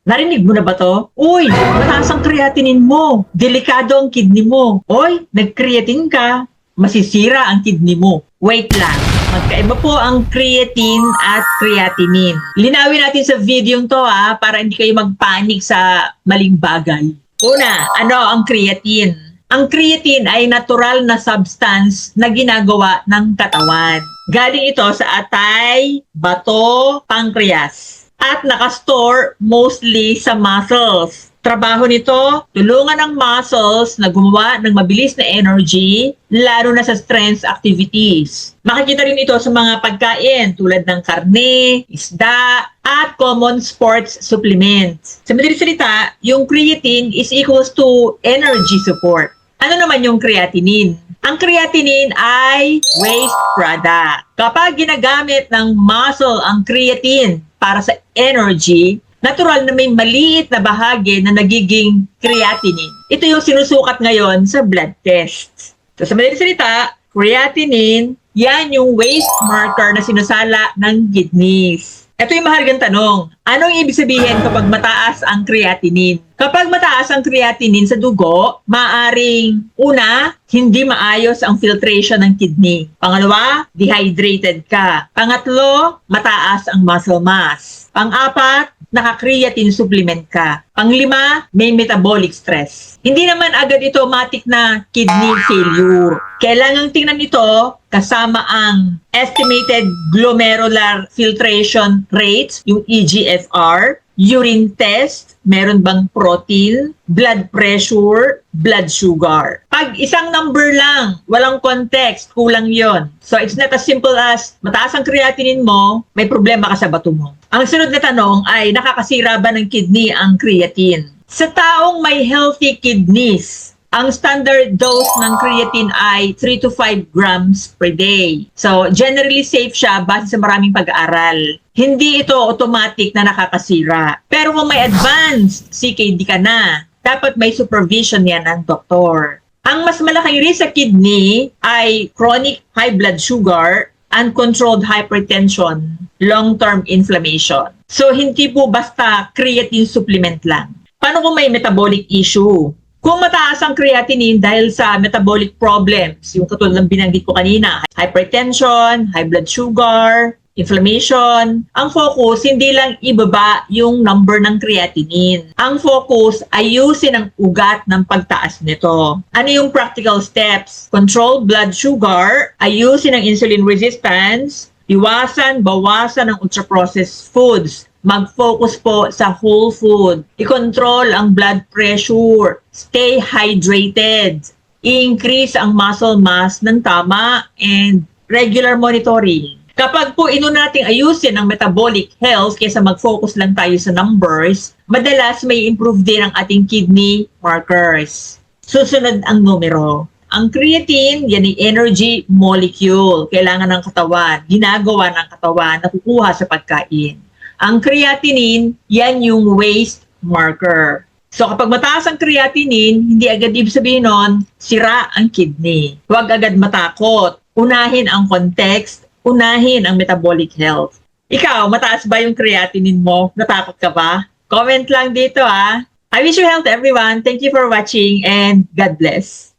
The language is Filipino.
Narinig mo na ba to? Uy, mataas ang creatinine mo. Delikado ang kidney mo. Uy, nag-creatine ka. Masisira ang kidney mo. Wait lang. Magkaiba po ang creatine at creatinine. Linawin natin sa video to para hindi kayo magpanik sa maling bagay. Una, ano ang creatine? Ang creatine ay natural na substance na ginagawa ng katawan. Galing ito sa atay, bato, pancreas. At nakastore mostly sa muscles. Trabaho nito, tulungan ng muscles na gumawa ng mabilis na energy, lalo na sa strength activities. Makikita rin ito sa mga pagkain tulad ng karne, isda, at common sports supplements. Sa madaling salita, yung creatine is equals to energy support. Ano naman yung creatinine? Ang creatinine ay waste product. Kapag ginagamit ng muscle ang creatine para sa energy, natural na may maliit na bahagi na nagiging creatinine. Ito yung sinusukat ngayon sa blood tests. So sa madaling salita, creatinine, yan yung waste marker na sinusala ng kidneys. Ito yung mahalagang tanong. Anong ibig sabihin kapag mataas ang creatinine? Kapag mataas ang creatinine sa dugo, maaring una, hindi maayos ang filtration ng kidney. Pangalawa, dehydrated ka. Pangatlo, mataas ang muscle mass. Pang-apat, naka-creatine supplement ka. Panglima, may metabolic stress. Hindi naman agad ito automatic na kidney failure. Kailangang tingnan ito kasama ang estimated glomerular filtration rates, yung EGFR, urine test, meron bang protein, blood pressure, blood sugar. Pag isang number lang, walang context, kulang yon. So it's not as simple as mataas ang creatinine mo, may problema ka sa bato mo. Ang sunod na tanong ay nakakasira ba ng kidney ang creatine? Sa taong may healthy kidneys, ang standard dose ng creatine ay 3 to 5 grams per day. So, generally safe siya base sa maraming pag-aaral. Hindi ito automatic na nakakasira. Pero kung may advanced CKD ka na, dapat may supervision yan ng doktor. Ang mas malaking risk sa kidney ay chronic high blood sugar, uncontrolled hypertension, long-term inflammation. So, hindi po basta creatine supplement lang. Paano kung may metabolic issue? Kung mataas ang creatinine dahil sa metabolic problems, yung katulad ng binanggit ko kanina, hypertension, high blood sugar, inflammation, ang focus hindi lang ibaba yung number ng creatinine. Ang focus ayusin ang ugat ng pagtaas nito. Ano yung practical steps? Control blood sugar, ayusin ang insulin resistance, bawasan ang ultra-processed foods. Mag-focus po sa whole food. I-control ang blood pressure. Stay hydrated. I-increase ang muscle mass ng tama and regular monitoring. Kapag po inuna nating ayusin ang metabolic health kaysa mag-focus lang tayo sa numbers, madalas may improve din ang ating kidney markers. Susunod ang numero. Ang creatine, yan ay energy molecule. Kailangan ng katawan, ginagawa ng katawan, nakukuha sa pagkain. Ang creatinine, yan yung waste marker. So kapag mataas ang creatinine, hindi agad ibig sabihin nun, sira ang kidney. Huwag agad matakot. Unahin ang context, unahin ang metabolic health. Ikaw, mataas ba yung creatinine mo? Natakot ka ba? Comment lang dito I wish you health everyone. Thank you for watching and God bless.